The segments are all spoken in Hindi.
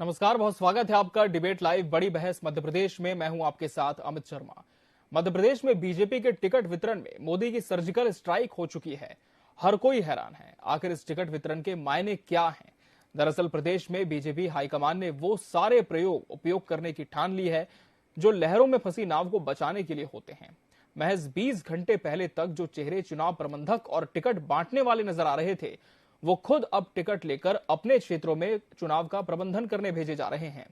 नमस्कार, बहुत स्वागत है आपका डिबेट लाइव बड़ी बहस मध्य प्रदेश में। मैं हूं आपके साथ अमित शर्मा। मध्य प्रदेश में बीजेपी के टिकट वितरण में मोदी की सर्जिकल स्ट्राइक हो चुकी है। हर कोई हैरान है, आखिर इस टिकट वितरण के मायने क्या हैं? दरअसल प्रदेश में बीजेपी हाईकमान ने वो सारे उपयोग करने की ठान ली है जो लहरों में फंसी नाव को बचाने के लिए होते हैं। महज 20 घंटे पहले तक जो चेहरे चुनाव प्रबंधक और टिकट बांटने वाले नजर आ रहे थे, वो खुद अब टिकट लेकर अपने क्षेत्रों में चुनाव का प्रबंधन करने भेजे जा रहे हैं।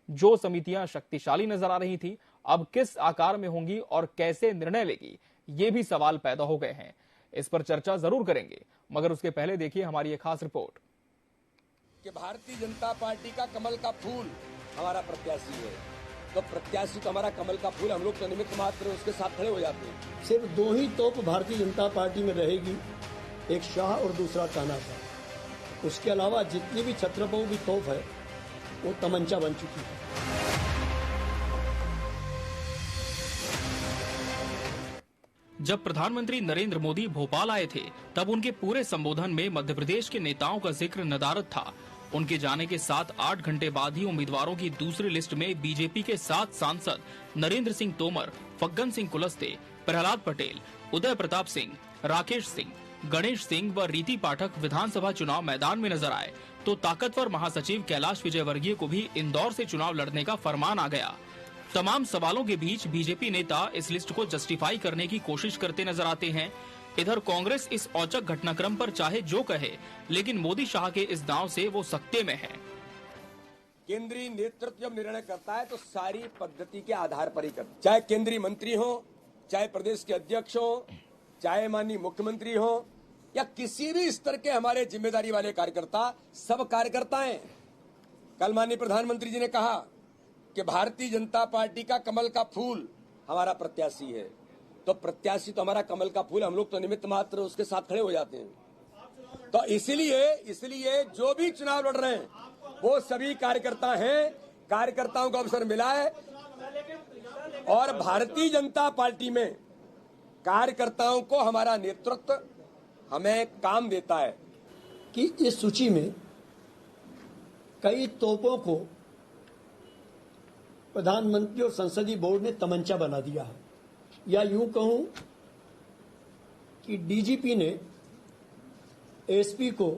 जो समितियां शक्तिशाली नजर आ रही थी, अब किस आकार में होंगी और कैसे निर्णय लेगी, ये भी सवाल पैदा हो गए हैं। इस पर चर्चा जरूर करेंगे, मगर उसके पहले देखिए हमारी एक खास रिपोर्ट। कि भारतीय जनता पार्टी का कमल का फूल हमारा प्रत्याशी है, तो प्रत्याशी तो हमारा कमल का फूल, हम लोग तो निमित्त मात्र उसके साथ खड़े हो जाते हैं। सिर्फ दो ही तोप भारतीय जनता पार्टी में रहेगी, एक शाह और दूसरा तानाशाह। उसके अलावा जितनी भी छत्रपों की तोप है वो तमंचा बन चुकी है। जब प्रधानमंत्री नरेंद्र मोदी भोपाल आए थे, तब उनके पूरे संबोधन में मध्य प्रदेश के नेताओं का जिक्र नदारद था। उनके जाने के 7-8 घंटे बाद ही उम्मीदवारों की दूसरी लिस्ट में बीजेपी के 7 सांसद नरेंद्र सिंह तोमर, फग्गन सिंह कुलस्ते, प्रहलाद पटेल, उदय प्रताप सिंह, राकेश सिंह, गणेश सिंह व रीति पाठक विधानसभा चुनाव मैदान में नजर आए, तो ताकतवर महासचिव कैलाश विजयवर्गीय को भी इंदौर से चुनाव लड़ने का फरमान आ गया। तमाम सवालों के बीच बीजेपी नेता इस लिस्ट को जस्टिफाई करने की कोशिश करते नजर आते हैं। इधर कांग्रेस इस औचक घटनाक्रम पर चाहे जो कहे, लेकिन मोदी शाह के इस दांव से वो सकते में है। केंद्रीय नेतृत्व जब निर्णय करता है तो सारी पद्धति के आधार पर ही करता है। चाहे केंद्रीय मंत्री हो, चाहे प्रदेश के अध्यक्ष हो, चाहे माननीय मुख्यमंत्री हो, या किसी भी स्तर के हमारे जिम्मेदारी वाले कार्यकर्ता, सब कार्यकर्ता हैं। कल माननीय प्रधानमंत्री जी ने कहा कि भारतीय जनता पार्टी का कमल का फूल हमारा प्रत्याशी है, तो प्रत्याशी तो हमारा कमल का फूल, हम लोग तो निमित्त मात्र उसके साथ खड़े हो जाते हैं। तो इसलिए जो भी चुनाव लड़ रहे हैं वो सभी कार्यकर्ता हैं। कार्यकर्ताओं को अवसर मिला है और भारतीय जनता पार्टी में कार्यकर्ताओं को हमारा नेतृत्व हमें काम देता है कि इस सूची में कई तोपों को प्रधानमंत्री और संसदीय बोर्ड ने तमंचा बना दिया है, या यूं कहूं कि डीजीपी ने एसपी को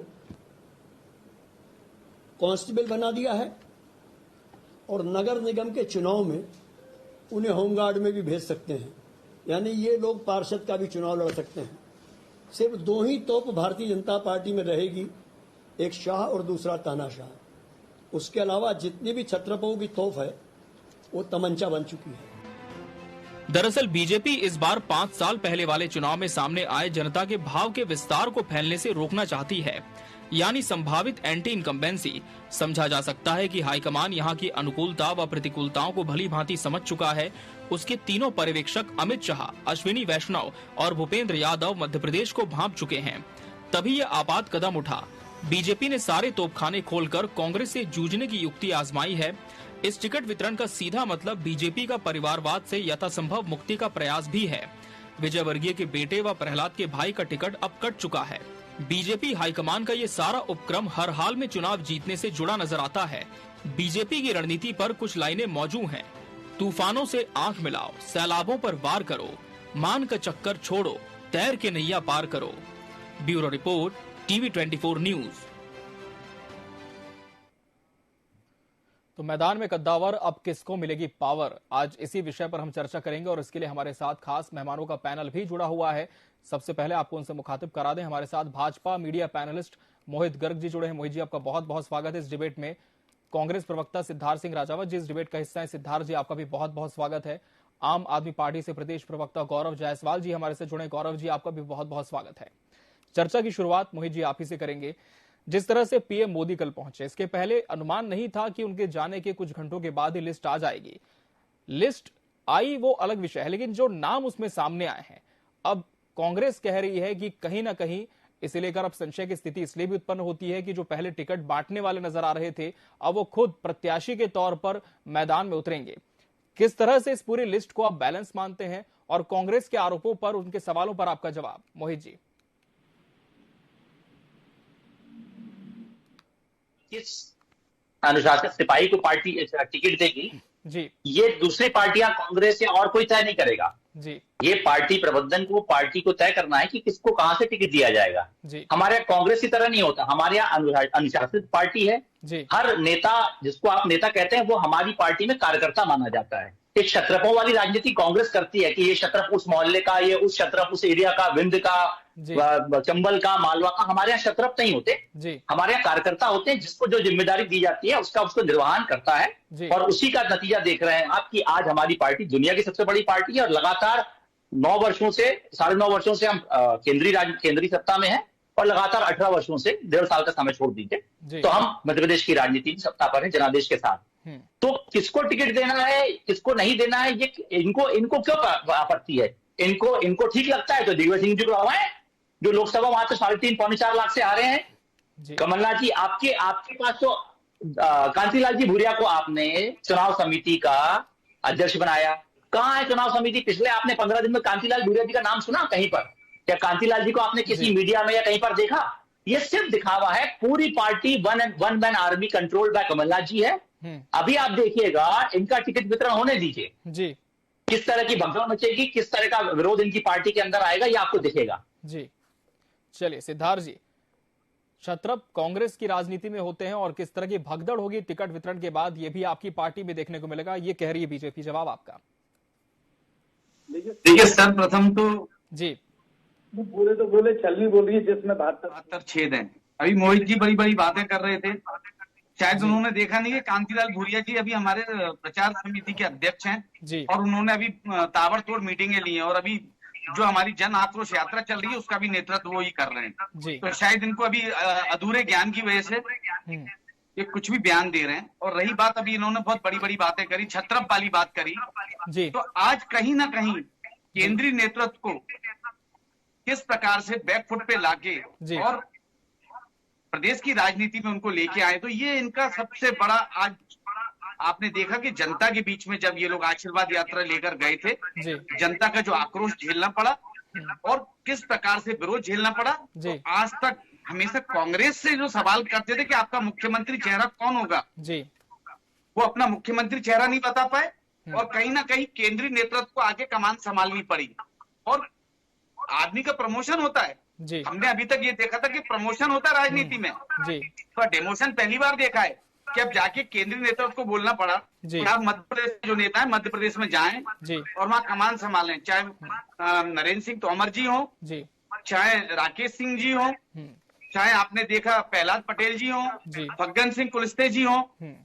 कांस्टेबल बना दिया है और नगर निगम के चुनाव में उन्हें होमगार्ड में भी भेज सकते हैं, यानी ये लोग पार्षद का भी चुनाव लड़ सकते हैं। सिर्फ दो ही तोप भारतीय जनता पार्टी में रहेगी, एक शाह और दूसरा तानाशाह। उसके अलावा जितनी भी छत्रपों की तोप है वो तमंचा बन चुकी है। दरअसल बीजेपी इस बार 5 साल पहले वाले चुनाव में सामने आए जनता के भाव के विस्तार को फैलने से रोकना चाहती है, यानी संभावित एंटी इनकम्बेंसी। समझा जा सकता है कि हाईकमान यहां की अनुकूलता व प्रतिकूलताओं को भली भांति समझ चुका है। उसके तीनों पर्यवेक्षक अमित शाह, अश्विनी वैष्णव और भूपेंद्र यादव मध्य प्रदेश को भांप चुके हैं। तभी ये आपात कदम उठा। बीजेपी ने सारे तोपखाने खोलकर कांग्रेस से जूझने की युक्ति आजमाई है। इस टिकट वितरण का सीधा मतलब बीजेपी का परिवारवाद से यथासंभव मुक्ति का प्रयास भी है। विजयवर्गीय के बेटे व प्रहलाद के भाई का टिकट अब कट चुका है। बीजेपी हाईकमान का ये सारा उपक्रम हर हाल में चुनाव जीतने से जुड़ा नजर आता है। बीजेपी की रणनीति पर कुछ लाइनें मौजूद हैं। तूफानों से आंख मिलाओ, सैलाबों पर वार करो, मान का चक्कर छोड़ो, तैर के नैया पार करो। Bureau report, TV 24 news. तो मैदान में कद्दावर, अब किसको मिलेगी पावर? आज इसी विषय पर हम चर्चा करेंगे और इसके लिए हमारे साथ खास मेहमानों का पैनल भी जुड़ा हुआ है। सबसे पहले आपको उनसे मुखातिब करा दें। हमारे साथ भाजपा मीडिया पैनलिस्ट मोहित गर्ग जी जुड़े हैं। मोहित जी, आपका बहुत बहुत स्वागत है इस डिबेट में। कांग्रेस प्रवक्ता सिद्धार्थ सिंह राजावत जी इस डिबेट का हिस्सा है। सिद्धार्थ जी, आपका भी बहुत बहुत स्वागत है। आम आदमी पार्टी से प्रदेश प्रवक्ता गौरव जायसवाल जी हमारे से जुड़े। गौरव जी, आपका भी बहुत बहुत स्वागत है। चर्चा की शुरुआत मोहित जी आप ही से करेंगे। जिस तरह से पीएम मोदी कल पहुंचे, इसके पहले अनुमान नहीं था कि उनके जाने के कुछ घंटों के बाद ही लिस्ट आ जाएगी। लिस्ट आई वो अलग विषय है, लेकिन जो नाम उसमें सामने आए हैं, अब कांग्रेस कह रही है कि कहीं ना कहीं इसे लेकर अब संशय की स्थिति इसलिए भी उत्पन्न होती है कि जो पहले टिकट बांटने वाले नजर आ रहे थे, अब वो खुद प्रत्याशी के तौर पर मैदान में उतरेंगे। किस तरह से इस पूरी लिस्ट को आप बैलेंस मानते हैं और कांग्रेस के आरोपों पर, उनके सवालों पर आपका जवाब मोहित जी? इस अनुशासित सिपाही को पार्टी टिकट देगी, जी ये दूसरी पार्टियां कांग्रेस या और कोई तय नहीं करेगा। जी ये पार्टी प्रबंधन को, पार्टी को तय करना है कि किसको कहां से टिकट दिया जाएगा। जी हमारे यहाँ कांग्रेस की तरह नहीं होता, हमारे यहाँ अनुशासित पार्टी है। जी हर नेता, जिसको आप नेता कहते हैं, वो हमारी पार्टी में कार्यकर्ता माना जाता है। एक क्षत्रपों वाली राजनीति कांग्रेस करती है कि ये क्षत्रप उस मोहल्ले का, ये उस क्षत्रप उस एरिया का, विंध्य का, जी चंबल का, मालवा का। हमारे यहाँ क्षत्रप नहीं होते, जी हमारे यहाँ कार्यकर्ता होते हैं, जिसको जो जिम्मेदारी दी जाती है उसको निर्वहन करता है। जी। और उसी का नतीजा देख रहे हैं आप कि आज हमारी पार्टी दुनिया की सबसे बड़ी पार्टी है और लगातार 9 वर्षों से, 9.5 वर्षों से हम केंद्रीय सत्ता में हैं और लगातार 18 वर्षों से, 1.5 साल का समय छोड़ दीजिए, तो हम मध्य प्रदेश की राजनीति में सत्ता पर हैं जनादेश के साथ। तो किसको टिकट देना है, किसको नहीं देना है, ये इनको क्यों आपत्ति है? इनको ठीक लगता है तो दिग्विजय सिंह जी को हवाएं, जो लोकसभा वहां से 3.5 पौने 4 लाख से आ रहे हैं। कमलनाथ जी, आपके पास तो कांतिलाल जी भूरिया को आपने चुनाव समिति का अध्यक्ष बनाया। कहां है चुनाव समिति? पिछले आपने 15 दिन में कांतिलाल भूरिया जी का नाम सुना कहीं पर? क्या कांतिलाल जी को आपने किसी मीडिया में या कहीं पर देखा? ये सिर्फ दिखावा है। पूरी party one man army controlled by Kamal Nath ji है। अभी आप देखिएगा, इनका टिकट वितरण होने दीजिए जी, किस तरह की भगदड़ मचेगी, किस तरह का विरोध इनकी पार्टी के अंदर आएगा, ये आपको दिखेगा जी। चलिए सिद्धार्थ जी, क्षत्रप कांग्रेस की राजनीति में होते हैं और किस तरह की भगदड़ होगी टिकट वितरण के बाद, ये भी आपकी पार्टी में देखने को मिलेगा, ये कह रही है बीजेपी। जवाब आपका। देखिए सर, प्रथम तो जी बोले चल नहीं बोल रही है, जिसमें 72 छेद हैं। अभी मोहित जी बड़ी बड़ी बातें कर रहे थे, शायद उन्होंने देखा नहीं है। कांतिलाल भूरिया जी अभी हमारे प्रचार समिति के अध्यक्ष हैं जी, और उन्होंने अभी ताबड़तोड़ मीटिंगें ली हैं और अभी जो हमारी जन आक्रोश यात्रा चल रही है उसका भी नेतृत्व वो ही कर रहे हैं जी। तो शायद इनको अभी अधूरे ज्ञान की वजह से ये कुछ भी बयान दे रहे हैं। और रही बात, अभी इन्होंने बहुत बड़ी बड़ी बातें करी, क्षत्रप वाली बात करी जी। तो आज कहीं ना कहीं केंद्रीय नेतृत्व को किस प्रकार से बैकफुट पे लाके और प्रदेश की राजनीति में उनको लेके आए, तो ये इनका सबसे बड़ा, आज आपने देखा कि जनता के बीच में जब ये लोग आशीर्वाद यात्रा लेकर गए थे, जनता का जो आक्रोश झेलना पड़ा और किस प्रकार से विरोध झेलना पड़ा। तो आज तक हमेशा कांग्रेस से जो सवाल करते थे कि आपका मुख्यमंत्री चेहरा कौन होगा जी, वो अपना मुख्यमंत्री चेहरा नहीं बता पाए और कहीं ना कहीं केंद्रीय नेतृत्व को आगे कमान संभालनी पड़ी। और आदमी का प्रमोशन होता है जी, हमने अभी तक ये देखा था कि प्रमोशन होता है राजनीति में जी, तो डेमोशन पहली बार देखा है कि अब जाके केंद्रीय नेतृत्व को बोलना पड़ा कि आप मध्य प्रदेश जो नेता है मध्य प्रदेश में जाएं जी, और वहां कमान संभालें, चाहे नरेंद्र सिंह तोमर जी हो जी, चाहे राकेश सिंह जी हो, चाहे आपने देखा प्रहलाद पटेल जी हो, फग्गन सिंह कुलस्ते जी हो।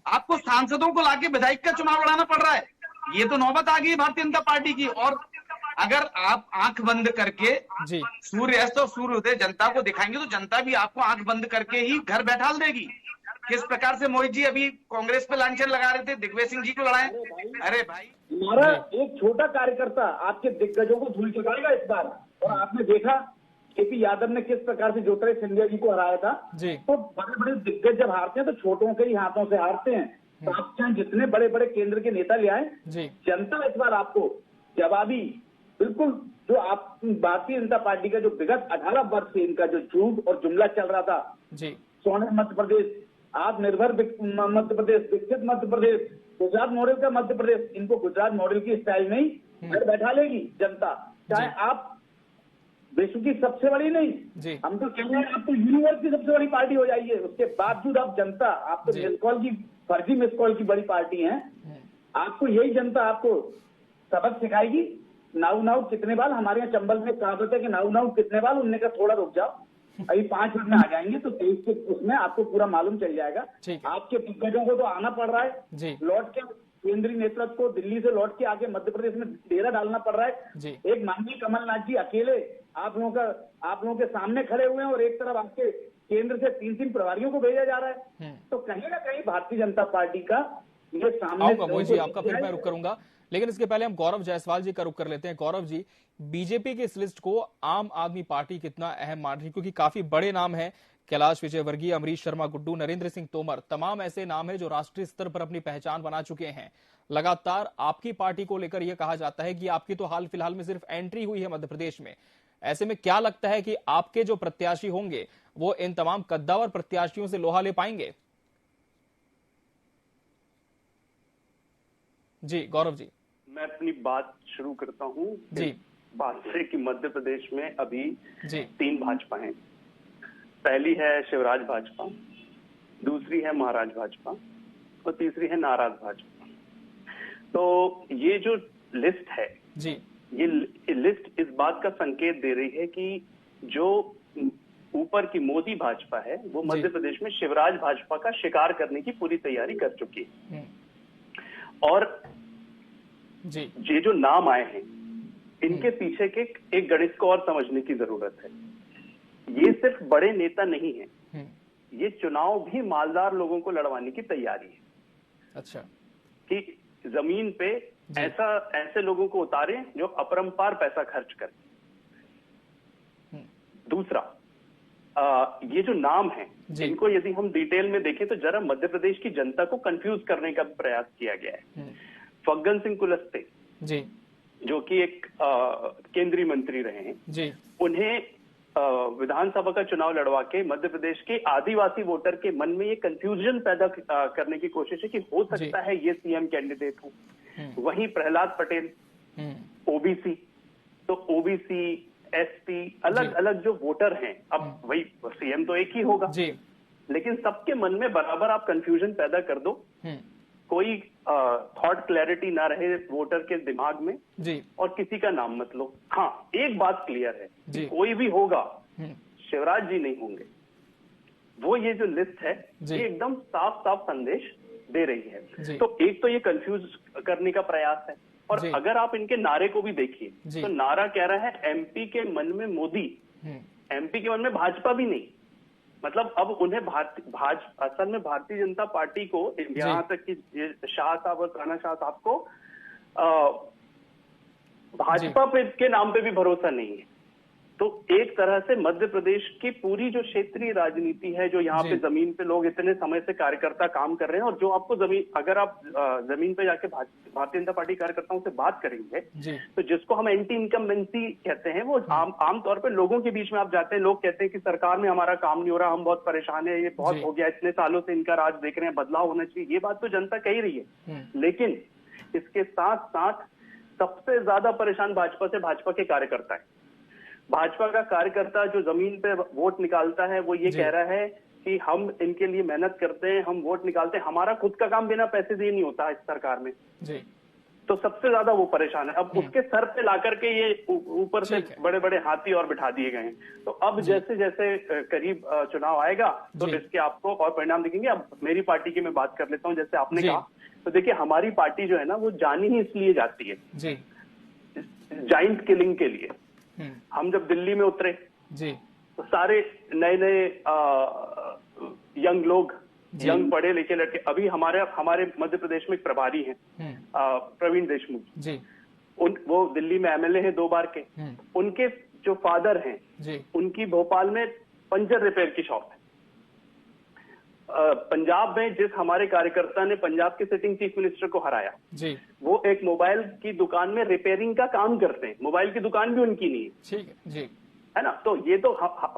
आपको सांसदों को लाके विधायक का चुनाव लड़ाना पड़ रहा है। ये तो नौबत आ गई भारतीय जनता पार्टी की। और अगर आप आंख बंद करके सूर्यास्त और सूर्योदय जनता को दिखाएंगे तो जनता भी आपको आंख बंद करके ही घर बैठा देगी। किस प्रकार से मोहित जी अभी कांग्रेस पे लांछन लगा रहे थे, दिग्विजय सिंह जी को लड़ाए। अरे भाई, हमारा एक छोटा कार्यकर्ता आपके दिग्गजों को धूल चुकाएगा इस बार। और आपने देखा केपी यादव ने किस प्रकार से ज्योतिरादित्य सिंधिया जी को हराया था। तो बड़े बड़े दिग्गज जब हारते हैं तो छोटों के ही हाथों से हारते हैं। तो आप चाहे जितने बड़े बड़े केंद्र के नेता ले आए, जनता इस बार आपको जवाबी बिल्कुल, जो आप भारतीय जनता पार्टी का जो विगत 18 वर्ष से इनका जो झूठ और जुमला चल रहा था जी, स्वर्णिम मध्य प्रदेश, आत्मनिर्भर मध्य प्रदेश, विकसित मध्य प्रदेश, गुजरात मॉडल का मध्य प्रदेश, इनको गुजरात मॉडल की स्टाइल में ही घर बैठा लेगी जनता। चाहे आप विश्व की सबसे बड़ी नहीं जी, हम तो कह रहे हैं आप तो यूनिवर्स की सबसे बड़ी पार्टी हो जाइए, उसके बावजूद आप जनता, आप तो मिस कॉल की, फर्जी मिस कॉल की बड़ी पार्टी है। आपको यही जनता आपको सबक सिखाएगी। नाउ कितने बार, हमारे यहाँ चंबल में कहावत है कि नाउ कितने बार, उनने का थोड़ा रुक जाओ, अभी 5 मिनट में आ जाएंगे तो 23 के उसमें आपको पूरा मालूम चल जाएगा। आपके दिग्गजों को तो आना पड़ रहा है, लौट के केंद्रीय नेतृत्व को दिल्ली से लौट के आके मध्य प्रदेश में डेरा डालना पड़ रहा है। एक माननीय कमलनाथ जी अकेले आप लोगों के सामने खड़े हुए हैं और एक तरफ आपके केंद्र से 3 प्रभारियों को भेजा जा रहा है। तो कहीं ना कहीं भारतीय जनता पार्टी का ये सामने, मोहित जी आपका फिर मैं रुक करूंगा, लेकिन इसके पहले हम गौरव जायसवाल जी का रुख कर लेते हैं। गौरव जी, बीजेपी की इस लिस्ट को आम आदमी पार्टी कितना अहम मान रही है? क्योंकि काफी बड़े नाम हैं, कैलाश विजयवर्गीय, अमरीश शर्मा गुड्डू, नरेंद्र सिंह तोमर, तमाम ऐसे नाम हैं जो राष्ट्रीय स्तर पर अपनी पहचान बना चुके हैं। लगातार आपकी पार्टी को लेकर यह कहा जाता है कि आपकी तो हाल फिलहाल में सिर्फ एंट्री हुई है मध्य प्रदेश में। ऐसे में क्या लगता है कि आपके जो प्रत्याशी होंगे वो इन तमाम कद्दावर प्रत्याशियों से लोहा ले पाएंगे? जी गौरव जी, मैं अपनी बात शुरू करता हूँ जी। बात से कि मध्य प्रदेश में अभी जी 3 भाजपा हैं। पहली है शिवराज भाजपा, दूसरी है महाराज भाजपा और तीसरी है नाराज भाजपा। तो ये जो लिस्ट है जी, ये लिस्ट इस बात का संकेत दे रही है कि जो ऊपर की मोदी भाजपा है वो मध्य प्रदेश में शिवराज भाजपा का शिकार करने की पूरी तैयारी कर चुकी है। और जी ये जो नाम आए हैं इनके पीछे के एक गणित को और समझने की जरूरत है। ये सिर्फ बड़े नेता नहीं है, ये चुनाव भी मालदार लोगों को लड़वाने की तैयारी है। अच्छा, कि जमीन पे ऐसे लोगों को उतारे जो अपरंपार पैसा खर्च करें। दूसरा, ये जो नाम है इनको यदि हम डिटेल में देखें तो जरा मध्य प्रदेश की जनता को कंफ्यूज करने का प्रयास किया गया है। फग्गन सिंह कुलस्ते जी, जो कि एक केंद्रीय मंत्री रहे हैं जी, उन्हें विधानसभा का चुनाव लड़वा के मध्य प्रदेश के आदिवासी वोटर के मन में ये कंफ्यूजन पैदा करने की कोशिश है कि हो सकता है ये सीएम कैंडिडेट हो। वहीं प्रहलाद पटेल ओबीसी, तो ओबीसी एसटी अलग अलग जो वोटर हैं, अब वही सीएम तो एक ही होगा जी, लेकिन सबके मन में बराबर आप कंफ्यूजन पैदा कर दो, कोई थॉट क्लैरिटी ना रहे वोटर के दिमाग में जी, और किसी का नाम मत लो। हाँ, एक बात क्लियर है जी, कोई भी होगा शिवराज जी नहीं होंगे। वो ये जो लिस्ट है ये एकदम साफ साफ संदेश दे रही है। तो एक तो ये कंफ्यूज करने का प्रयास है, और अगर आप इनके नारे को भी देखिए तो नारा कह रहा है एमपी के मन में मोदी, एमपी के मन में भाजपा भी नहीं। मतलब अब उन्हें असल में भारतीय जनता पार्टी को, यहां तक कि शाह साहब और राणा शाह साहब को भाजपा पे के नाम पे भी भरोसा नहीं है। तो एक तरह से मध्य प्रदेश की पूरी जो क्षेत्रीय राजनीति है, जो यहाँ पे जमीन पे लोग इतने समय से कार्यकर्ता काम कर रहे हैं, और जो आपको अगर आप जमीन पे जाके भारतीय जनता पार्टी कार्यकर्ताओं से बात करेंगे तो जिसको हम एंटी इनकम्बेंसी कहते हैं, वो आमतौर पे लोगों के बीच में आप जाते हैं, लोग कहते हैं कि सरकार में हमारा काम नहीं हो रहा, हम बहुत परेशान है, ये बहुत हो गया, इतने सालों से इनका राज देख रहे हैं, बदलाव होना चाहिए। ये बात तो जनता कह ही रही है, लेकिन इसके साथ साथ सबसे ज्यादा परेशान भाजपा से भाजपा के कार्यकर्ता है। भाजपा का कार्यकर्ता जो जमीन पे वोट निकालता है वो ये कह रहा है कि हम इनके लिए मेहनत करते हैं, हम वोट निकालते हैं, हमारा खुद का काम बिना पैसे दिए नहीं होता इस सरकार में जी। तो सबसे ज्यादा वो परेशान है। अब उसके सर पे लाकर के ये ऊपर से बड़े बड़े हाथी और बिठा दिए गए हैं। तो अब जैसे जैसे करीब चुनाव आएगा तो इसके आपको और परिणाम दिखेंगे। अब मेरी पार्टी की मैं बात कर लेता हूँ, जैसे आपने कहा, तो देखिए हमारी पार्टी जो है ना वो जानी ही इसलिए जाती है जाइंट किलिंग के लिए। हम जब दिल्ली में उतरे जी तो सारे नए नए यंग लोग, यंग पढ़े लिखे लड़के, अभी हमारे मध्य प्रदेश में एक प्रभारी हैं प्रवीण देशमुख जी, वो दिल्ली में एमएलए हैं 2 बार के। उनके जो फादर हैं जी, उनकी भोपाल में पंचर रिपेयर की शॉप है। पंजाब में जिस हमारे कार्यकर्ता ने पंजाब के सिटिंग चीफ मिनिस्टर को हराया जी, वो एक मोबाइल की दुकान में रिपेयरिंग का काम करते हैं, मोबाइल की दुकान भी उनकी नहीं है। ठीक है जी, है ना। तो ये तो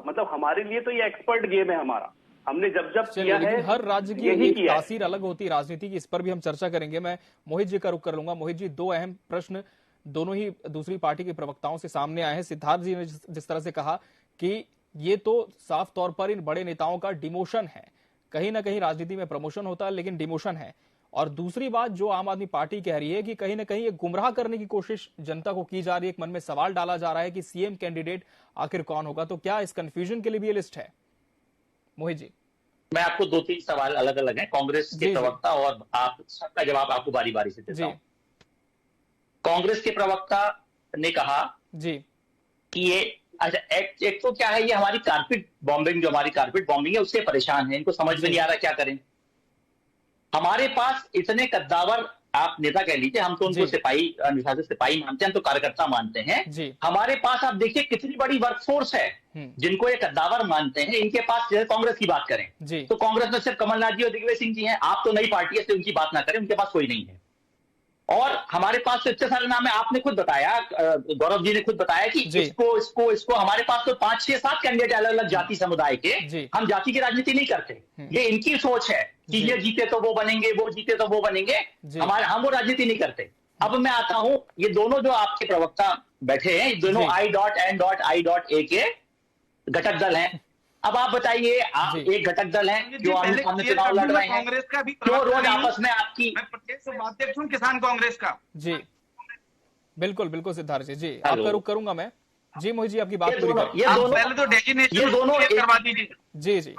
मतलब हमारे लिए तो ये एक्सपर्ट गेम है हमारा, हमने जब किया है। हर राज्य की एक तासीर अलग होती है राजनीति की, इस पर भी हम चर्चा करेंगे। मैं मोहित जी का रुख कर लूंगा। मोहित जी, 2 अहम प्रश्न दोनों ही दूसरी पार्टी के प्रवक्ताओं से सामने आए हैं। सिद्धार्थ जी ने जिस तरह से कहा कि ये तो साफ तौर पर इन बड़े नेताओं का डिमोशन है, कहीं ना कहीं राजनीति में प्रमोशन होता है लेकिन डिमोशन है। और दूसरी बात जो आम आदमी पार्टी कह रही है कि कहीं ना कहीं ये गुमराह करने की कोशिश जनता को की जा रही है, एक मन में सवाल डाला जा रहा है कि सीएम कैंडिडेट आखिर कौन होगा। तो क्या इस कंफ्यूजन के लिए भी ये लिस्ट है? मोहित जी, मैं आपको 2-3 सवाल अलग अलग हैं, कांग्रेस के प्रवक्ता और आप सबका जवाब आपको बारी बारी से देता हूं। कांग्रेस के प्रवक्ता ने कहा जी कि ये अच्छा एक तो क्या है, ये हमारी कारपेट बॉम्बिंग, जो हमारी कारपेट बॉम्बिंग है उससे परेशान है, इनको समझ में नहीं आ रहा क्या करें। हमारे पास इतने कद्दावर आप नेता कह लीजिए, हम तो उनको सिपाही अनुशासित सिपाही मानते हैं, हम तो कार्यकर्ता मानते हैं। हमारे पास आप देखिए कितनी बड़ी वर्कफोर्स है जिनको ये कद्दावर मानते हैं। इनके पास जैसे कांग्रेस की बात करें तो कांग्रेस में सिर्फ कमलनाथ जी और दिग्विजय सिंह जी हैं। आप तो नई पार्टी है, उनकी बात ना करें, उनके पास कोई नहीं है। और हमारे पास तो इतने सारे नाम है, आपने खुद बताया, गौरव जी ने खुद बताया कि इसको हमारे पास तो 5, 6, 7 कैंडिडेट अलग अलग जाति समुदाय के। हम जाति की राजनीति नहीं करते, ये इनकी सोच है। कि ये जीते तो वो बनेंगे, वो जीते तो वो बनेंगे। हम वो राजनीति नहीं करते। अब मैं आता हूं, ये दोनों जो आपके प्रवक्ता बैठे हैं, दोनों I.N.I.A के घटक दल हैं। अब आप बताइए, आप एक घटक दल हैं जो आमने चुनाव लड़ रहे हैं, कांग्रेस का भी क्यों रोज आपस में आपकी। मैं प्रदेश उपाध्यक्ष हूं किसान कांग्रेस का। जी बिल्कुल बिल्कुल सिद्धार्थ जी, आपका रुख करूंगा मैं। जी मोहित जी, आपकी बात पूरी करें। ये दोनों पहले तो डेजिग्नेशन ये दोनों करवा दीजिए। जी जी,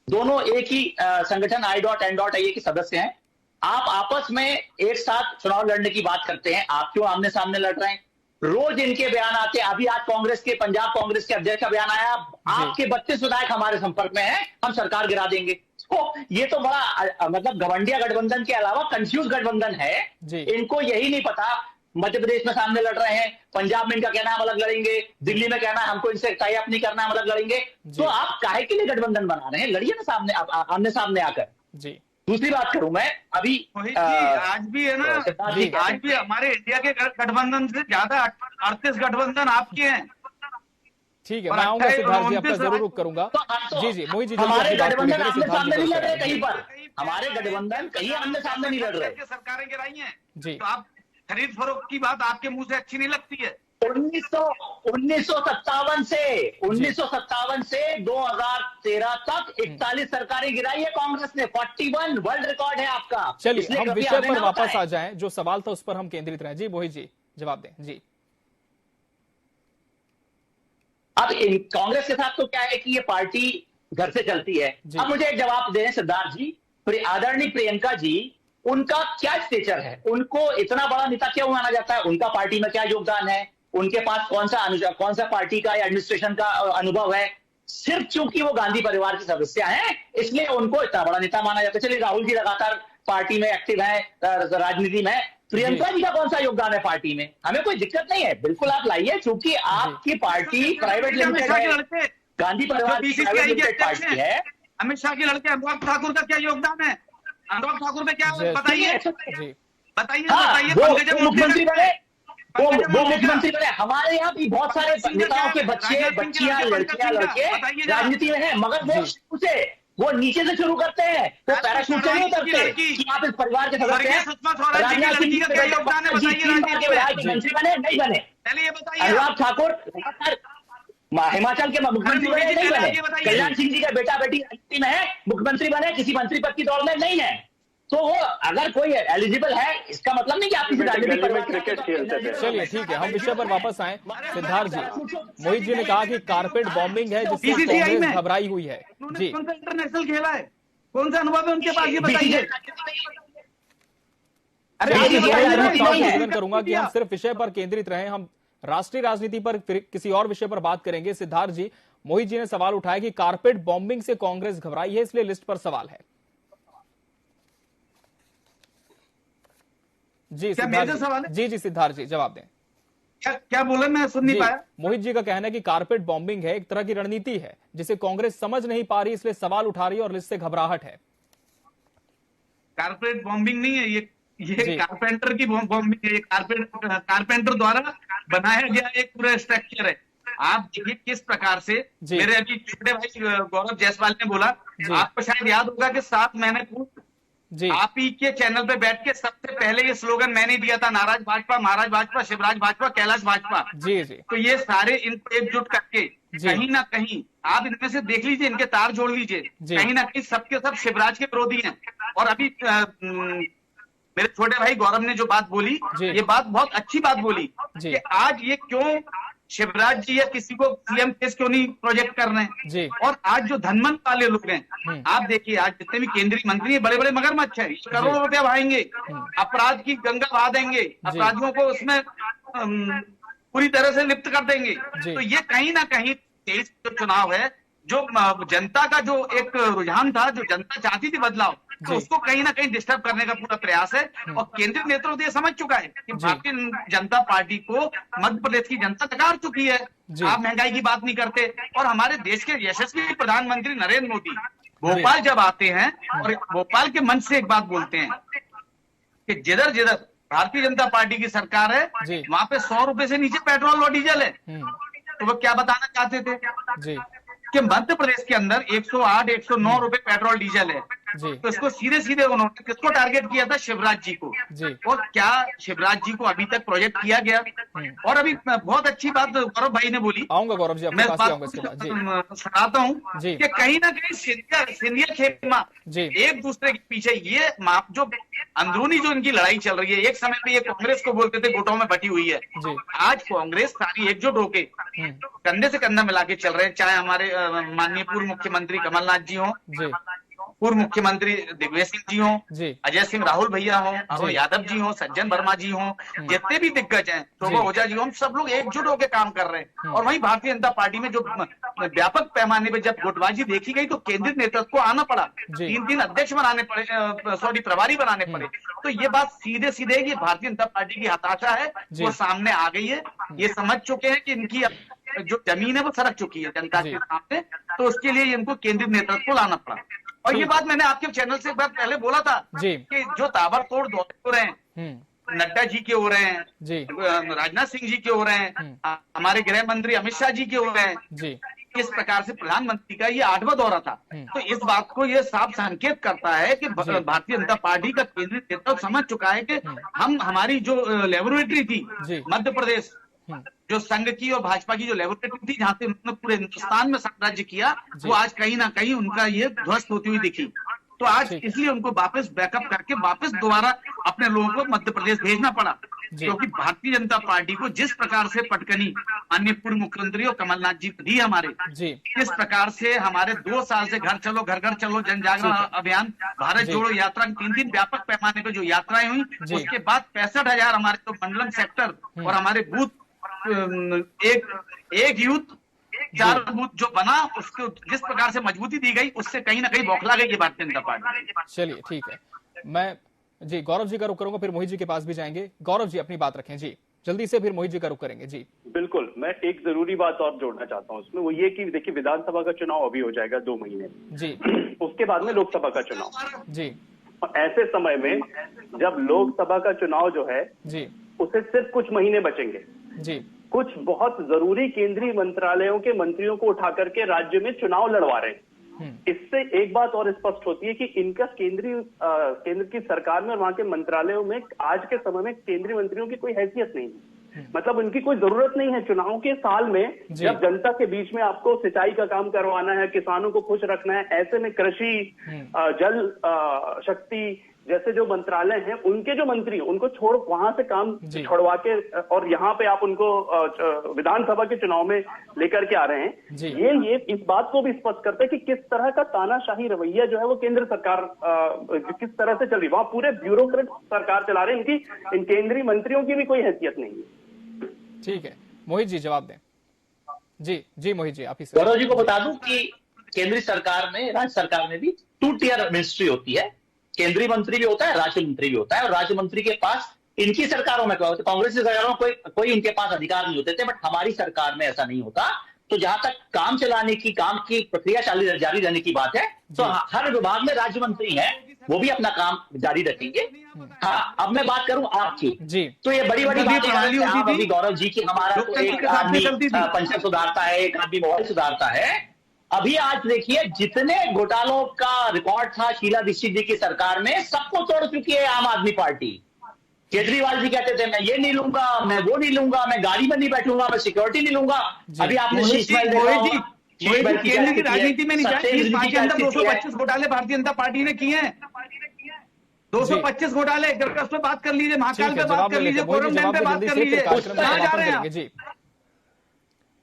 दोनों एक ही संगठन I.N.I.A के सदस्य हैं। आप आपस में एक साथ चुनाव लड़ने की बात करते हैं, आप क्यों आमने सामने लड़ रहे हैं? रोज इनके बयान आते हैं। अभी आज कांग्रेस के, पंजाब कांग्रेस के अध्यक्ष का बयान आया, आपके 32 विधायक हमारे संपर्क में हैं, हम सरकार गिरा देंगे। तो ये तो बड़ा मतलब गवंडिया गठबंधन के अलावा कंफ्यूज गठबंधन है। इनको यही नहीं पता, मध्य प्रदेश में सामने लड़ रहे हैं, पंजाब में इनका कहना है हम अलग लड़ेंगे, दिल्ली में कहना है हमको इनसे टाई अप नहीं करना, हम अलग लड़ेंगे। तो आप काहे के लिए गठबंधन बना रहे हैं? लड़िए ना सामने, आमने सामने आकर। जी दूसरी बात करूं मैं, अभी आज भी है ना, आज भी हमारे इंडिया के गठबंधन से ज्यादा 38 गठबंधन आपके हैं। ठीक है, मैं आऊंगा सिद्धार्थ जी, आपका जरूर रुख करूंगा। जी जी मोहित जी, हमारे गठबंधन आमने सामने नहीं लड़ रहे कहीं पर, हमारे गठबंधन कहीं आमने सामने नहीं लड़ रहे। सरकारें गिराई हैं जी, तो आप खरीद फरोख्त की बात आपके मुंह से अच्छी नहीं लगती है। 1957 से 2013 तक 41 सरकारें गिराई है कांग्रेस ने। 41 वर्ल्ड रिकॉर्ड है आपका। चलिए हम विषय पर वापस आ जाएं, जो सवाल था उस पर हम केंद्रित रहे। जी मोहित जी, जवाब दें। जी, अब कांग्रेस के साथ तो क्या है कि ये पार्टी घर से चलती है। अब मुझे एक जवाब दें सिद्धार्थ जी, आदरणीय प्रियंका जी, उनका क्या स्टेचर है? उनको इतना बड़ा नेता क्यों माना जाता है? उनका पार्टी में क्या योगदान है? उनके पास कौन सा पार्टी का या एडमिनिस्ट्रेशन का अनुभव है? सिर्फ चूंकि वो गांधी परिवार के सदस्य हैं, इसलिए उनको इतना बड़ा नेता माना जाता है। चलिए, राहुल जी लगातार पार्टी में एक्टिव है, राजनीति में। प्रियंका जी का कौन सा योगदान है पार्टी में? हमें कोई दिक्कत नहीं है, बिल्कुल आप लाइए, चूंकि आपकी पार्टी प्राइवेट लिमिटेड है, गांधी परिवार की प्राइवेट लिमिटेड पार्टी है। अमित शाह के लड़के अनुराग ठाकुर का क्या योगदान है? अनुराग ठाकुर में क्या बताइए, बताइए। मुख्यमंत्री बने, वो मुख्यमंत्री बने। हमारे यहाँ भी बहुत सारे नेताओं के बच्चे, बच्चियां, लड़कियां, लड़के राजनीति में हैं, मगर वो नीचे से शुरू करते हैं, तो पैराशूट से नहीं उतरते कि आप इस परिवार के सदस्य हैं। राजनाथ सिंह जी के बेटे मंत्री बने, नहीं बने। अनुराग ठाकुर हिमाचल के मुख्यमंत्री बने, नहीं बने। कल्याण सिंह जी का बेटा बेटी राजनीति में है, मुख्यमंत्री बने, किसी मंत्री पद की दौड़ में नहीं है। तो वो अगर कोई एलिजिबल है, इसका मतलब नहीं कि आप किसी राजनीतिक क्रिकेट खेलते थे। चलिए ठीक है, हम विषय पर वापस आए। सिद्धार्थ जी, मोहित जी ने कहा कि कारपेट बॉम्बिंग है जिससे कांग्रेस घबराई हुई है। जी, कौन सा इंटरनेशनल खेला है? कौन सा अनुभव है उनके पास, ये बताइए। निवेदन करूंगा कि हम सिर्फ विषय पर केंद्रित रहे, हम राष्ट्रीय राजनीति पर फिर किसी और विषय पर बात करेंगे। सिद्धार्थ जी, मोहित जी ने सवाल उठाया कि कारपेट बॉम्बिंग से कांग्रेस घबराई है, इसलिए लिस्ट पर सवाल है। जी सिद्धार्थ जी, जी सिद्धार्थ जी, जवाब दें। क्या बोले, मैं सुन नहीं पाया। मोहित जी का कहना है कि कारपेट बॉम्बिंग है, एक तरह की रणनीति है जिसे कांग्रेस समझ नहीं पा रही, इसलिए सवाल उठा रही है और लिस्ट से घबराहट है। कारपेट बॉम्बिंग नहीं है, ये कारपेंटर की बॉम्बिंग है। ये कारपेंटर द्वारा बनाया गया एक पूरा स्ट्रक्चर है। आप देखिए किस प्रकार से मेरे अभी छोटे भाई गौरव जायसवाल ने बोला, आपको शायद याद होगा कि 7 महीने पूर्व आप ही के चैनल पे बैठ के सबसे पहले ये स्लोगन मैंने दिया था, नाराज भाजपा, महाराज भाजपा, शिवराज भाजपा, कैलाश भाजपा। जी जी। तो ये सारे इनको एकजुट करके कहीं ना कहीं आप इनमें से देख लीजिए, इनके तार जोड़ लीजिए, कहीं ना कहीं सबके सब शिवराज के विरोधी हैं। और अभी मेरे छोटे भाई गौरव ने जो बात बोली, ये बात बहुत अच्छी बात बोली कि आज ये क्यों शिवराज जी या किसी को सीएम केस क्यों नहीं प्रोजेक्ट कर रहे हैं। और आज जो धनमंद वाले लोग हैं, आप देखिए आज जितने भी केंद्रीय मंत्री हैं, बड़े बड़े मगरमच्छ हैं, करोड़ों रुपया बहाएंगे, अपराध की गंगा बहा देंगे, अपराधियों को उसमें पूरी तरह से लिप्त कर देंगे। तो ये कहीं ना कहीं देश जो चुनाव है, जो जनता का जो एक रुझान था, जो जनता चाहती थी बदलाव, तो उसको कहीं ना कहीं डिस्टर्ब करने का पूरा प्रयास है। और केंद्रीय नेतृत्व ये समझ चुका है कि भारतीय जनता पार्टी को मध्य प्रदेश की जनता नकार चुकी है। आप महंगाई की बात नहीं करते। और हमारे देश के यशस्वी प्रधानमंत्री नरेंद्र मोदी भोपाल जब आते हैं और भोपाल के मंच से एक बात बोलते हैं कि जिधर जिधर भारतीय जनता पार्टी की सरकार है, वहां पे 100 रुपए से नीचे पेट्रोल और डीजल है। तो वो क्या बताना चाहते थे कि मध्य प्रदेश के अंदर 108, 109 रुपए पेट्रोल डीजल है। तो इसको सीधे सीधे उन्होंने किसको टारगेट किया था? शिवराज जी को। और क्या शिवराज जी को अभी तक प्रोजेक्ट किया गया? और अभी बहुत अच्छी बात गौरव भाई ने बोली, आऊंगा गौरव जी, मैं सुनाता हूँ कि कहीं ना कहीं सिंधिया खेमा एक दूसरे के पीछे ये जो अंदरूनी जो इनकी लड़ाई चल रही है, एक समय में ये कांग्रेस को बोलते थे गुटों में बटी हुई है, आज कांग्रेस सारी एकजुट होके कंधे से कंधा मिला के चल रहे हैं। चाहे हमारे माननीय पूर्व मुख्यमंत्री कमलनाथ जी हों, पूर्व मुख्यमंत्री दिग्विजय सिंह जी हों, अजय सिंह राहुल भैया हों, अरुण यादव जी हों, सज्जन वर्मा जी हों, जितने भी दिग्गज हैं, शोभा ओझा जी हों, सब लोग एकजुट होकर काम कर रहे हैं। और वहीं भारतीय जनता पार्टी में जो व्यापक पैमाने पर जब गुटबाजी देखी गई तो केंद्रीय नेतृत्व को आना पड़ा, 3 अध्यक्ष बनाने पड़े, प्रभारी बनाने पड़े। तो ये बात सीधे सीधे ये भारतीय जनता पार्टी की हताशा है, वो सामने आ गई है। ये समझ चुके हैं कि इनकी जो जमीन है वो सरक चुकी है जनता के सामने, तो उसके लिए इनको केंद्रीय नेतृत्व को लाना पड़ा। और ये बात मैंने आपके चैनल से एक बार पहले बोला था कि जो ताबड़तोड़ दौरे हो रहे हैं, नड्डा जी के हो रहे हैं, राजनाथ सिंह जी के हो रहे हैं, हमारे गृह मंत्री अमित शाह जी के हो रहे हैं, इस प्रकार से प्रधानमंत्री का ये 8वां दौरा था। तो इस बात को ये साफ संकेत करता है कि भारतीय जनता पार्टी का केंद्रीय नेतृत्व समझ चुका है कि हमारी जो लेबोरेटरी थी मध्य प्रदेश, जो संघ की और भाजपा की जो लेबोरेटरी थी, जहां से उन्होंने पूरे हिंदुस्तान में साम्राज्य किया, वो आज कहीं ना कहीं उनका ये ध्वस्त होती हुई दिखी। तो आज इसलिए उनको वापस बैकअप करके वापस दोबारा अपने लोगों को मध्य प्रदेश भेजना पड़ा, क्योंकि भारतीय जनता पार्टी को जिस प्रकार से पटकनी अन्य पूर्व मुख्यमंत्री और कमलनाथ जी दी हमारे, इस प्रकार से हमारे 2 साल से घर चलो घर घर चलो जन जागरण अभियान, भारत जोड़ो यात्रा, 3 व्यापक पैमाने पर जो यात्राएं हुई, उसके बाद 65,000 हमारे जो मंडलम सेक्टर और हमारे बूथ, एक यूथ 4 बूथ जो बना, उसको जिस प्रकार से मजबूती दी गई, उससे कहीं ना कहीं बौखला गई ये भारतीय जनता पार्टी। चलिए ठीक है, मैं जी गौरव जी का रुख करूंगा, फिर मोहित जी के पास भी जाएंगे। गौरव जी अपनी बात रखें जी, जल्दी से, फिर मोहित जी का रुख करेंगे जी। बिल्कुल, मैं एक जरूरी बात और जोड़ना चाहता हूँ उसमें, वो ये कि देखिए विधानसभा का चुनाव अभी हो जाएगा 2 महीने जी, उसके बाद में लोकसभा का चुनाव जी। और ऐसे समय में जब लोकसभा का चुनाव जो है जी, उसे सिर्फ कुछ महीने बचेंगे जी, कुछ बहुत जरूरी केंद्रीय मंत्रालयों के मंत्रियों को उठा करके राज्य में चुनाव लड़वा रहे हैं। इससे एक बात और स्पष्ट होती है कि इनका केंद्र की सरकार में और वहां के मंत्रालयों में आज के समय में केंद्रीय मंत्रियों की कोई हैसियत नहीं है। मतलब उनकी कोई जरूरत नहीं है। चुनाव के साल में जब जनता के बीच में आपको सिंचाई का काम करवाना है, किसानों को खुश रखना है, ऐसे में कृषि, जल शक्ति जैसे जो मंत्रालय हैं, उनके जो मंत्री उनको छोड़ वहां से काम छोड़वा के और यहाँ पे आप उनको विधानसभा के चुनाव में लेकर के आ रहे हैं। ये इस बात को भी स्पष्ट करते हैं कि किस तरह का तानाशाही रवैया जो है वो केंद्र सरकार किस तरह से चल रही है। वहां पूरे ब्यूरोक्रेट सरकार चला रहे हैं, इनकी इन केंद्रीय मंत्रियों की भी कोई हैसियत नहीं है। ठीक है, मोहित जी जवाब दें। जी मोहित जी आप ही। गौरव जी को बता दूं कि केंद्रीय सरकार में, राज्य सरकार में भी 2 टियर मिनिस्ट्री होती है। केंद्रीय मंत्री भी होता है, राज्य मंत्री भी होता है, और राज्य मंत्री के पास इनकी सरकारों में कांग्रेस की सरकारों में कोई इनके पास अधिकार नहीं होते थे, बट हमारी सरकार में ऐसा नहीं होता। तो जहां तक काम चलाने की, काम की प्रक्रिया जारी रहने की बात है, तो हर विभाग में राज्य मंत्री हैं, वो भी अपना काम जारी रखेंगे। हाँ, अब मैं बात करूं आपकी जी, तो ये बड़ी बड़ी बात अभी गौरव जी की, हमारा तो एक आदमी पंचायत सुधारता है, एक आदमी मोबाइल सुधारता है। अभी आज देखिए जितने घोटालों का रिकॉर्ड था शीला दीक्षित जी की सरकार में, सबको तोड़ चुकी है आम आदमी पार्टी। केजरीवाल जी कहते थे मैं ये नहीं लूंगा, मैं वो नहीं लूंगा, मैं गाड़ी में नहीं बैठूंगा, मैं सिक्योरिटी नहीं लूंगा। अभी आपने केंद्र की राजनीति में नहीं जाए, 225 घोटाले भारतीय जनता पार्टी ने किए हैं। 225 घोटाले, उस पर बात कर लीजिए, महाकाल पे बात कर लीजिए, कोरम डैम पे बात कर लीजिए, कहां जा रहे हैं जी?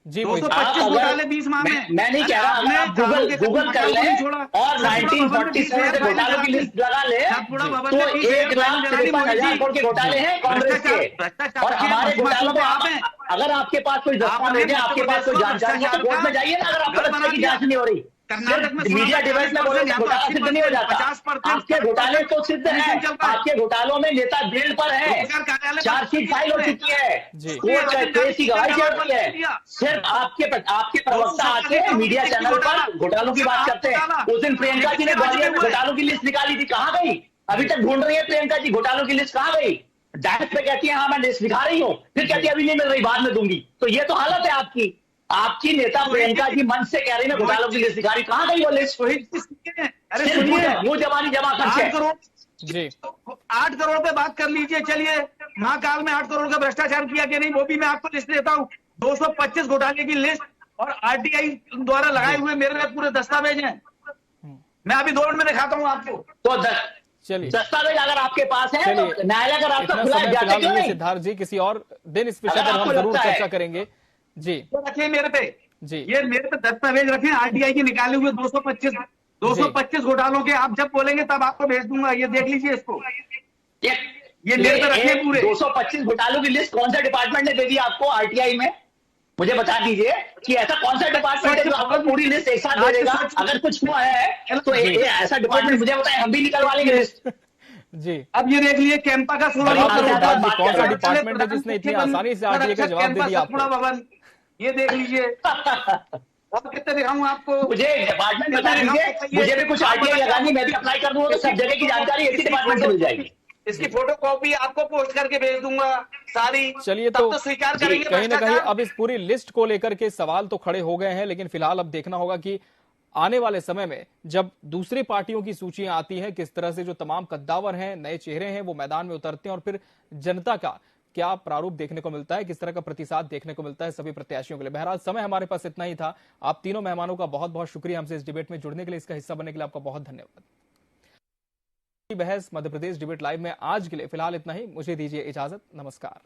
225 घोटाले 20 माह में। मैं नहीं कह रहा, अगर आप गूगल कर ले और 1947 के घोटालों की लिस्ट लगा ले तो 1,53,000 करोड़ के घोटाले हैं कांग्रेस के। और हमारे घोटालों में अगर आपके पास कोई दस्तावेज है, आपके पास कोई जानकारी है, कोर्ट में जाइए ना। अगर आपको लगता है कि जांच नहीं हो रही, मीडिया डिवाइस में बोले घोटाला सिद्ध नहीं हो जाता। आपके घोटाले तो सिद्ध हैं, आपके घोटालों में नेता बेल पर है, चार्जशीट फाइल हो चुकी है, कोर्ट केस की गवाही चल रही है। सिर्फ आपके प्रवक्ता आके मीडिया चैनल पर घोटालों की बात करते हैं। उस दिन प्रियंका जी ने ग्वालियर में घोटालों की लिस्ट निकाली थी, कहाँ गई? अभी तक ढूंढ रही है प्रियंका जी, घोटालों की लिस्ट कहाँ गई? डायरेक्ट पे कहती है हाँ मैं लिस्ट दिखा रही हूँ, फिर कहती है अभी नहीं मिल रही, बाद में दूंगी। तो ये तो हालत है आपकी। आपकी नेता प्रियंका जी मंच से कह रही है घोटालों की लिस्ट दिखा रही, कहां गई वो लिस्ट? अरे सुनिए, वो जवानी जमा खर्च 8 करोड़ जी 8 करोड़ पे बात कर लीजिए। चलिए, महाकाल में 8 करोड़ का भ्रष्टाचार किया कि नहीं, वो भी मैं आपको लिस्ट देता हूँ। 225 घोटाले की लिस्ट और आरटीआई द्वारा लगाए हुए मेरे लिए पूरे दस्तावेज हैं। मैं अभी 2 मिनट में दिखाता हूँ आपको। तो चलिए, दस्तावेज अगर आपके पास है तो न्यायालय का रास्ता इतना खुला है, समय जाते फिलहाल क्यों नहीं नहीं? सिद्धार्थ जी, किसी और दिन इस विषय अगर पर हम आपको जरूर लगता है- चर्चा करेंगे। जी रखिए मेरे पे जी ये मेरे पे दस्तावेज रखे आरटीआई के निकाले हुए 225 घोटालों के। आप जब बोलेंगे तब आपको भेज दूंगा, ये देख लीजिए इसको। ये मेरे पे रखे पूरे 225 घोटालों की लिस्ट कौन सा डिपार्टमेंट ने दे दी आपको आरटीआई में? मुझे बता दीजिए कि ऐसा कौन सा डिपार्टमेंट है जो आपको पूरी लिस्ट एक साथ दे देगा? अगर कुछ हुआ है तो ऐसा डिपार्टमेंट मुझे बताए, हम भी निकलवा लेंगे लिस्ट। जी अब ये देख लिए कैंपा का 16 जवाब करोड़ सिद्धार्थ जी, बात कौन कर सा रहे हैं। डिपार्टमेंट है जिसने इतनी आसानी से आरटीआई का जवाब दे दिया आपको? भवन, ये देख लीजिए। अब कितने दिखाऊं आपको? मुझे डिपार्टमेंट बता दीजिए, मुझे भी कुछ आरटीआई लगानी, मैं भी अप्लाई कर दूंगा, तो सब जगह की जानकारी इसी डिपार्टमेंट से मिल जाएगी। इसकी फोटो कॉपी आपको पोस्ट करके भेज दूंगा सारी। चलिए, तब तो स्वीकार करेंगे कहीं ना कहीं भ्रष्टाचार। अब इस पूरी लिस्ट को लेकर के सवाल तो खड़े हो गए हैं, लेकिन फिलहाल अब देखना होगा कि आने वाले समय में जब दूसरी पार्टियों की सूचियां आती हैं, किस तरह से जो तमाम कद्दावर हैं, नए चेहरे हैं, वो मैदान में उतरते हैं और फिर जनता का क्या प्रारूप देखने को मिलता है, किस तरह का प्रतिसाद देखने को मिलता है सभी प्रत्याशियों के लिए। बहरहाल समय हमारे पास इतना ही था। आप तीनों मेहमानों का बहुत बहुत शुक्रिया हमसे इस डिबेट में जुड़ने के लिए, इसका हिस्सा बनने के लिए आपका बहुत धन्यवाद। बहस मध्य प्रदेश डिबेट लाइव में आज के लिए फिलहाल इतना ही। मुझे दीजिए इजाजत, नमस्कार।